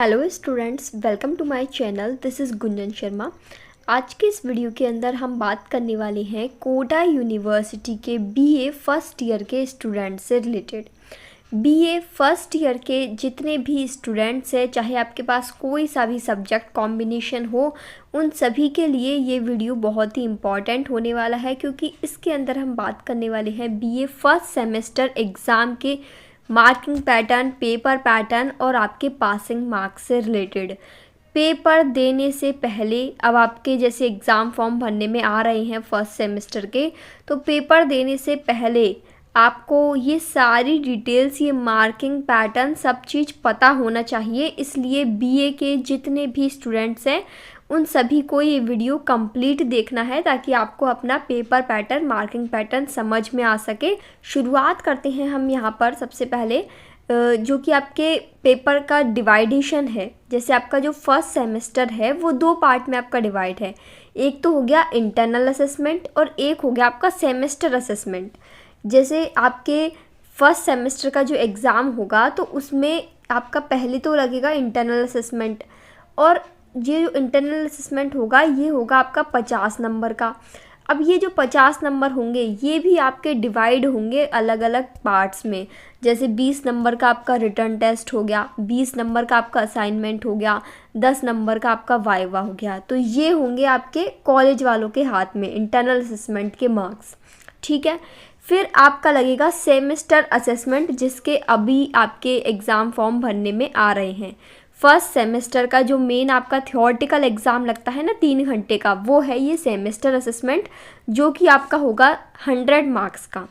Hello students, welcome to my channel. This is Gunjan Sharma. आज के इस वीडियो के अंदर हम बात करने वाले हैं कोटा यूनिवर्सिटी के बीए फर्स्ट ईयर के स्टूडेंट्स से रिलेटेड। बीए फर्स्ट ईयर के जितने भी स्टूडेंट्स हैं, चाहे आपके पास कोई सा भी सब्जेक्ट कॉम्बिनेशन हो, उन सभी के लिए ये वीडियो बहुत ही इम्पॉर्टेंट होने वाला है, क्योंकि इसके अंदर हम बात करने वाले हैं बीए फर्स्ट सेमेस्टर एग्ज़ाम के मार्किंग पैटर्न, पेपर पैटर्न और आपके पासिंग मार्क्स से रिलेटेड। पेपर देने से पहले, अब आपके जैसे एग्ज़ाम फॉर्म भरने में आ रहे हैं फर्स्ट सेमेस्टर के, तो पेपर देने से पहले आपको ये सारी डिटेल्स, ये मार्किंग पैटर्न, सब चीज़ पता होना चाहिए। इसलिए बीए के जितने भी स्टूडेंट्स हैं उन सभी को ये वीडियो कंप्लीट देखना है, ताकि आपको अपना पेपर पैटर्न, मार्किंग पैटर्न समझ में आ सके। शुरुआत करते हैं हम यहाँ पर सबसे पहले जो कि आपके पेपर का डिवाइडेशन है। जैसे आपका जो फर्स्ट सेमेस्टर है वो दो पार्ट में आपका डिवाइड है। एक तो हो गया इंटरनल असेसमेंट और एक हो गया आपका सेमेस्टर असेसमेंट। जैसे आपके फर्स्ट सेमेस्टर का जो एग्ज़ाम होगा तो उसमें आपका पहले तो लगेगा इंटरनल असेसमेंट, और ये जो इंटरनल असेसमेंट होगा ये होगा आपका 50 नंबर का। अब ये जो 50 नंबर होंगे ये भी आपके डिवाइड होंगे अलग अलग पार्ट्स में। जैसे 20 नंबर का आपका रिटर्न टेस्ट हो गया, 20 नंबर का आपका असाइनमेंट हो गया, 10 नंबर का आपका वाइवा हो गया। तो ये होंगे आपके कॉलेज वालों के हाथ में इंटरनल असेसमेंट के मार्क्स। ठीक है, फिर आपका लगेगा सेमेस्टर असेसमेंट, जिसके अभी आपके एग्ज़ाम फॉर्म भरने में आ रहे हैं। फर्स्ट सेमेस्टर का जो मेन आपका थियोरेटिकल एग्ज़ाम लगता है ना 3 घंटे का, वो है ये सेमेस्टर असेसमेंट, जो कि आपका होगा 100 मार्क्स का।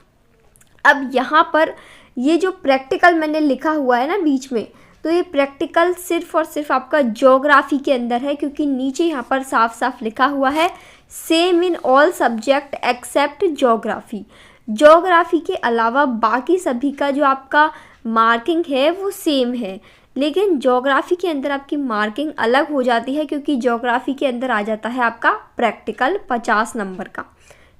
अब यहाँ पर ये जो प्रैक्टिकल मैंने लिखा हुआ है ना बीच में, तो ये प्रैक्टिकल सिर्फ और सिर्फ आपका ज्योग्राफी के अंदर है, क्योंकि नीचे यहाँ पर साफ साफ लिखा हुआ है same in all subject except geography. Geography के अलावा बाकी सभी का जो आपका मार्किंग है वो सेम है, लेकिन ज्योग्राफी के अंदर आपकी मार्किंग अलग हो जाती है, क्योंकि ज्योग्राफी के अंदर आ जाता है आपका प्रैक्टिकल 50 नंबर का।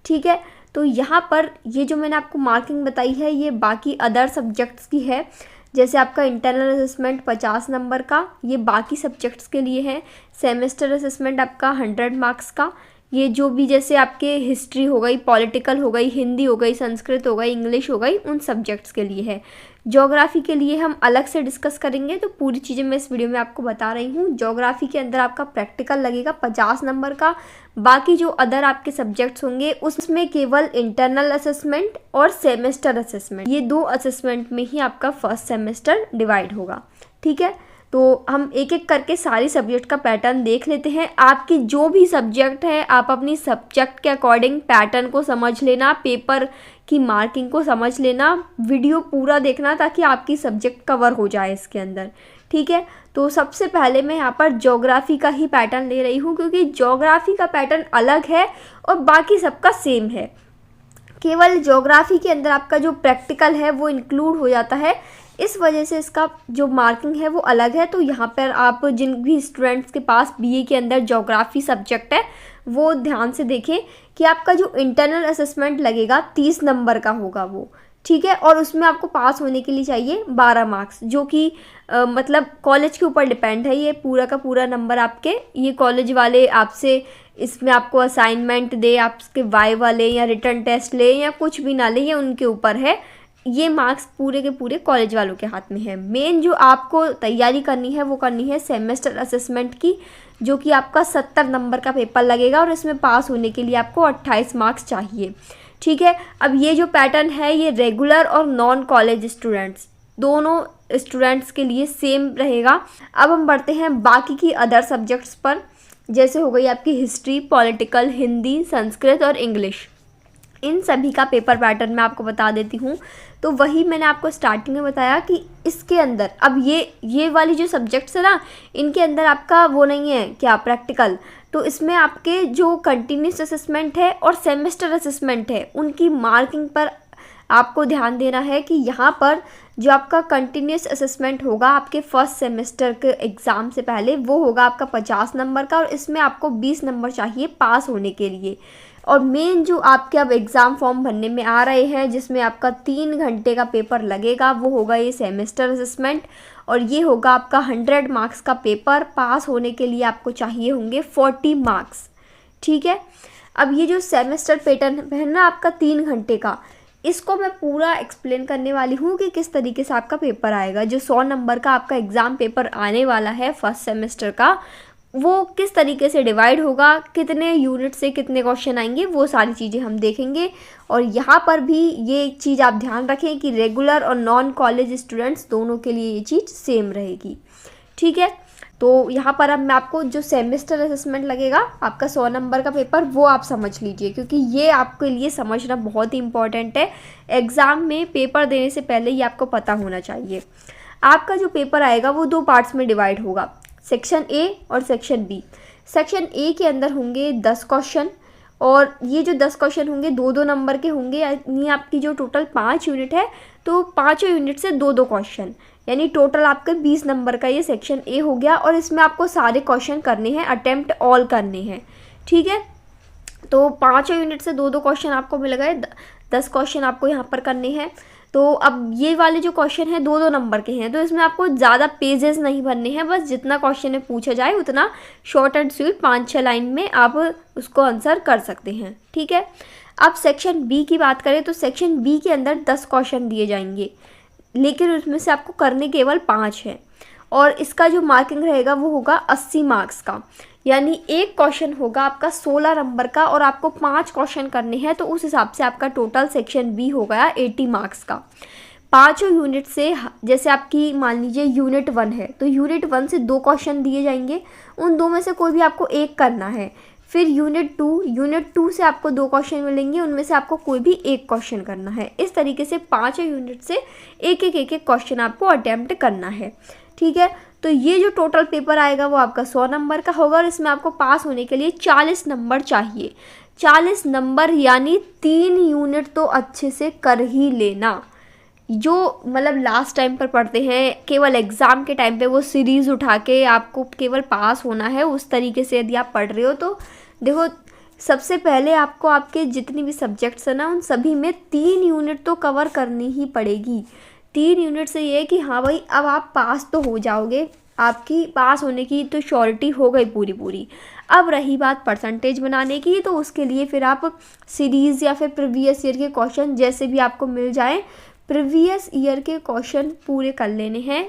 ठीक है, तो यहाँ पर ये जो मैंने आपको मार्किंग बताई है ये बाकी अदर सब्जेक्ट्स की है। जैसे आपका इंटरनल असेसमेंट 50 नंबर का, ये बाकी सब्जेक्ट्स के लिए है। सेमेस्टर असेसमेंट आपका 100 मार्क्स का, ये जो भी जैसे आपके हिस्ट्री हो गई, पॉलिटिकल हो गई, हिंदी हो गई, संस्कृत हो गई, इंग्लिश हो गई, उन सब्जेक्ट्स के लिए है। ज्योग्राफी के लिए हम अलग से डिस्कस करेंगे, तो पूरी चीज़ें मैं इस वीडियो में आपको बता रही हूँ। ज्योग्राफी के अंदर आपका प्रैक्टिकल लगेगा 50 नंबर का। बाकी जो अदर आपके सब्जेक्ट्स होंगे उसमें केवल इंटरनल असेसमेंट और सेमेस्टर असेसमेंट, ये दो असेसमेंट में ही आपका फर्स्ट सेमेस्टर डिवाइड होगा। ठीक है, तो हम एक एक करके सारी सब्जेक्ट का पैटर्न देख लेते हैं। आपकी जो भी सब्जेक्ट है आप अपनी सब्जेक्ट के अकॉर्डिंग पैटर्न को समझ लेना, पेपर की मार्किंग को समझ लेना, वीडियो पूरा देखना, ताकि आपकी सब्जेक्ट कवर हो जाए इसके अंदर। ठीक है, तो सबसे पहले मैं यहाँ पर ज्योग्राफी का ही पैटर्न ले रही हूँ, क्योंकि ज्योग्राफी का पैटर्न अलग है और बाकी सबका सेम है। केवल ज्योग्राफी के अंदर आपका जो प्रैक्टिकल है वो इंक्लूड हो जाता है, इस वजह से इसका जो मार्किंग है वो अलग है। तो यहाँ पर आप जिन भी स्टूडेंट्स के पास बीए के अंदर ज्योग्राफी सब्जेक्ट है वो ध्यान से देखें कि आपका जो इंटरनल असेसमेंट लगेगा 30 नंबर का होगा वो। ठीक है, और उसमें आपको पास होने के लिए चाहिए 12 मार्क्स, जो कि मतलब कॉलेज के ऊपर डिपेंड है। ये पूरा का पूरा नंबर आपके, ये कॉलेज वाले आपसे इसमें आपको असाइनमेंट दे, आपके वाइवा ले या रिटर्न टेस्ट ले या कुछ भी ना ले, ये उनके ऊपर है। ये मार्क्स पूरे के पूरे कॉलेज वालों के हाथ में है। मेन जो आपको तैयारी करनी है वो करनी है सेमेस्टर असेसमेंट की, जो कि आपका 70 नंबर का पेपर लगेगा, और इसमें पास होने के लिए आपको 28 मार्क्स चाहिए। ठीक है, अब ये जो पैटर्न है ये रेगुलर और नॉन कॉलेज स्टूडेंट्स दोनों स्टूडेंट्स के लिए सेम रहेगा। अब हम बढ़ते हैं बाकी की अदर सब्जेक्ट्स पर। जैसे हो गई आपकी हिस्ट्री, पॉलिटिकल, हिंदी, संस्कृत और इंग्लिश, इन सभी का पेपर पैटर्न मैं आपको बता देती हूँ। तो वही मैंने आपको स्टार्टिंग में बताया कि इसके अंदर अब ये वाली जो सब्जेक्ट्स है ना, इनके अंदर आपका वो नहीं है क्या प्रैक्टिकल, तो इसमें आपके जो कंटिन्यूस असेसमेंट है और सेमेस्टर असेसमेंट है उनकी मार्किंग पर आपको ध्यान देना है कि यहाँ पर जो आपका कंटिन्यूस असेसमेंट होगा आपके फर्स्ट सेमेस्टर के एग्ज़ाम से पहले, वो होगा आपका 50 नंबर का, और इसमें आपको 20 नंबर चाहिए पास होने के लिए। और मेन जो आपके अब एग्ज़ाम फॉर्म भरने में आ रहे हैं जिसमें आपका 3 घंटे का पेपर लगेगा, वो होगा ये सेमेस्टर असेसमेंट। और ये होगा आपका 100 मार्क्स का पेपर। पास होने के लिए आपको चाहिए होंगे 40 मार्क्स। ठीक है, अब ये जो सेमेस्टर पैटर्न है ना आपका 3 घंटे का, इसको मैं पूरा एक्सप्लेन करने वाली हूँ कि किस तरीके से आपका पेपर आएगा। जो 100 नंबर का आपका एग्ज़ाम पेपर आने वाला है फर्स्ट सेमेस्टर का, वो किस तरीके से डिवाइड होगा, कितने यूनिट से कितने क्वेश्चन आएंगे, वो सारी चीज़ें हम देखेंगे। और यहाँ पर भी ये एक चीज़ आप ध्यान रखें कि रेगुलर और नॉन कॉलेज स्टूडेंट्स दोनों के लिए ये चीज़ सेम रहेगी। ठीक है, तो यहाँ पर अब मैं आपको जो सेमेस्टर असेसमेंट लगेगा आपका 100 नंबर का पेपर, वो आप समझ लीजिए, क्योंकि ये आपके लिए समझना बहुत ही इंपॉर्टेंट है। एग्ज़ाम में पेपर देने से पहले ये आपको पता होना चाहिए। आपका जो पेपर आएगा वो 2 पार्ट्स में डिवाइड होगा, सेक्शन ए और सेक्शन बी। सेक्शन ए के अंदर होंगे 10 क्वेश्चन, और ये जो 10 क्वेश्चन होंगे 2-2 नंबर के होंगे, यानी आपकी जो टोटल 5 यूनिट है तो 5 यूनिट से 2-2 क्वेश्चन, यानी टोटल आपका 20 नंबर का ये सेक्शन ए हो गया। और इसमें आपको सारे क्वेश्चन करने हैं, अटेम्प्ट ऑल करने हैं। ठीक है, तो 5 यूनिट से 2-2 क्वेश्चन आपको मिल गए, 10 क्वेश्चन आपको यहाँ पर करने हैं। तो अब ये वाले जो क्वेश्चन हैं 2-2 नंबर के हैं, तो इसमें आपको ज़्यादा पेजेस नहीं भरने हैं, बस जितना क्वेश्चन में पूछा जाए उतना शॉर्ट एंड स्वीट 5-6 लाइन में आप उसको आंसर कर सकते हैं। ठीक है, अब सेक्शन बी की बात करें तो सेक्शन बी के अंदर 10 क्वेश्चन दिए जाएंगे, लेकिन उसमें से आपको करने केवल 5 हैं। और इसका जो मार्किंग रहेगा वो होगा 80 मार्क्स का, यानी एक क्वेश्चन होगा आपका 16 नंबर का और आपको 5 क्वेश्चन करने हैं, तो उस हिसाब से आपका टोटल सेक्शन बी हो गया 80 मार्क्स का। 5 यूनिट से, जैसे आपकी मान लीजिए यूनिट 1 है तो यूनिट 1 से 2 क्वेश्चन दिए जाएंगे, उन 2 में से कोई भी आपको एक करना है। फिर यूनिट 2 से आपको 2 क्वेश्चन मिलेंगे, उनमें से आपको कोई भी एक क्वेश्चन करना है। इस तरीके से 5 यूनिट से एक क्वेश्चन आपको अटैम्प्ट करना है। ठीक है, तो ये जो टोटल पेपर आएगा वो आपका 100 नंबर का होगा, और इसमें आपको पास होने के लिए 40 नंबर चाहिए। 40 नंबर यानी 3 यूनिट तो अच्छे से कर ही लेना। जो मतलब लास्ट टाइम पर पढ़ते हैं, केवल एग्ज़ाम के टाइम पे वो सीरीज़ उठा के आपको केवल पास होना है, उस तरीके से यदि आप पढ़ रहे हो तो देखो, सबसे पहले आपको आपके जितनी भी सब्जेक्ट्स हैं ना उन सभी में 3 यूनिट तो कवर करनी ही पड़ेगी। 3 यूनिट से ये है कि हाँ भाई अब आप पास तो हो जाओगे, आपकी पास होने की तो श्योरिटी हो गई पूरी। अब रही बात परसेंटेज बनाने की, तो उसके लिए फिर आप सीरीज़ या फिर प्रीवियस ईयर के क्वेश्चन जैसे भी आपको मिल जाए, प्रीवियस ईयर के क्वेश्चन पूरे कर लेने हैं,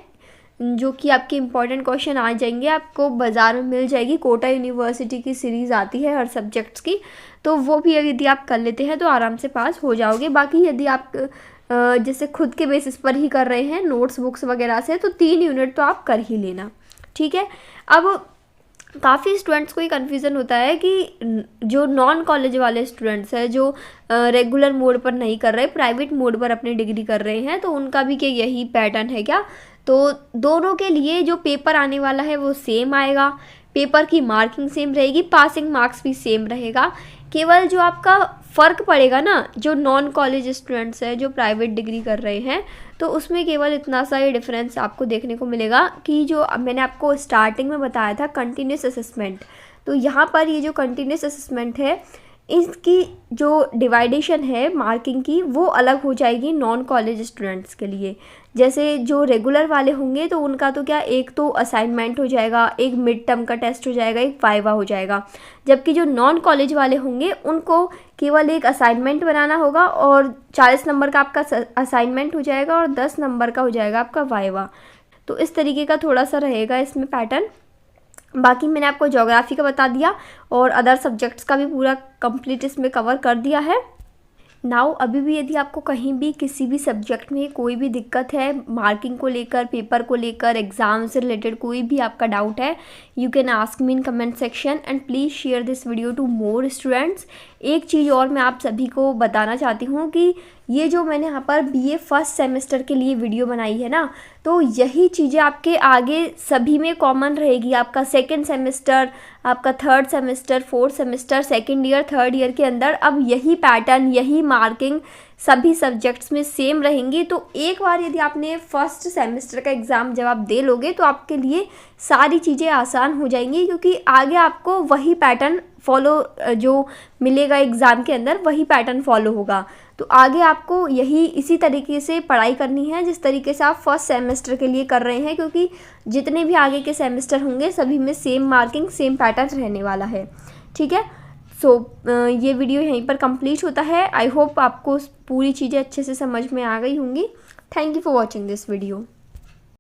जो कि आपके इम्पॉर्टेंट क्वेश्चन आ जाएंगे। आपको बाज़ार में मिल जाएगी, कोटा यूनिवर्सिटी की सीरीज़ आती है हर सब्जेक्ट्स की, तो वो भी यदि आप कर लेते हैं तो आराम से पास हो जाओगे। बाकी यदि आप जैसे खुद के बेसिस पर ही कर रहे हैं नोट्स बुक्स वगैरह से, तो 3 यूनिट तो आप कर ही लेना। ठीक है, अब काफ़ी स्टूडेंट्स को ये कन्फ्यूज़न होता है कि जो नॉन कॉलेज वाले स्टूडेंट्स हैं, जो रेगुलर मोड पर नहीं कर रहे, प्राइवेट मोड पर अपनी डिग्री कर रहे हैं, तो उनका भी क्या यही पैटर्न है क्या? तो दोनों के लिए जो पेपर आने वाला है वो सेम आएगा, पेपर की मार्किंग सेम रहेगी, पासिंग मार्क्स भी सेम रहेगा। केवल जो आपका फ़र्क पड़ेगा ना, जो नॉन कॉलेज स्टूडेंट्स हैं जो प्राइवेट डिग्री कर रहे हैं, तो उसमें केवल इतना सा ही डिफरेंस आपको देखने को मिलेगा कि जो मैंने आपको स्टार्टिंग में बताया था कंटिन्यूस असेसमेंट, तो यहाँ पर ये जो कंटिन्यूस असेसमेंट है इसकी जो डिवाइडेशन है मार्किंग की वो अलग हो जाएगी नॉन कॉलेज स्टूडेंट्स के लिए। जैसे जो रेगुलर वाले होंगे तो उनका तो क्या, एक तो असाइनमेंट हो जाएगा, एक मिड टर्म का टेस्ट हो जाएगा, एक वाइवा हो जाएगा। जबकि जो नॉन कॉलेज वाले होंगे उनको केवल एक असाइनमेंट बनाना होगा और 40 नंबर का आपका असाइनमेंट हो जाएगा और 10 नंबर का हो जाएगा आपका वाइवा। तो इस तरीके का थोड़ा सा रहेगा इसमें पैटर्न। बाकी मैंने आपको ज्योग्राफी का बता दिया और अदर सब्जेक्ट्स का भी पूरा कंप्लीट इसमें कवर कर दिया है। नाउ अभी भी यदि आपको कहीं भी किसी भी सब्जेक्ट में कोई भी दिक्कत है, मार्किंग को लेकर, पेपर को लेकर, एग्ज़ाम से रिलेटेड कोई भी आपका डाउट है, you can ask me in comment section and please share this video to more students. एक चीज़ और मैं आप सभी को बताना चाहती हूँ कि ये जो मैंने यहाँ पर बीए फर्स्ट सेमेस्टर के लिए वीडियो बनाई है ना, तो यही चीज़ें आपके आगे सभी में कॉमन रहेगी। आपका सेकेंड सेमेस्टर, आपका third semester, fourth semester, second year, third year के अंदर अब यही पैटर्न, यही मार्किंग सभी सब्जेक्ट्स में सेम रहेंगी। तो एक बार यदि आपने फर्स्ट सेमेस्टर का एग्ज़ाम जब आप दे लोगे तो आपके लिए सारी चीज़ें आसान हो जाएंगी, क्योंकि आगे आपको वही पैटर्न फॉलो जो मिलेगा एग्ज़ाम के अंदर, वही पैटर्न फॉलो होगा। तो आगे आपको इसी तरीके से पढ़ाई करनी है जिस तरीके से आप फर्स्ट सेमेस्टर के लिए कर रहे हैं, क्योंकि जितने भी आगे के सेमेस्टर होंगे सभी में सेम मार्किंग सेम पैटर्न रहने वाला है। ठीक है, सो ये वीडियो यहीं पर कंप्लीट होता है। आई होप आपको पूरी चीज़ें अच्छे से समझ में आ गई होंगी। Thank you for watching this video.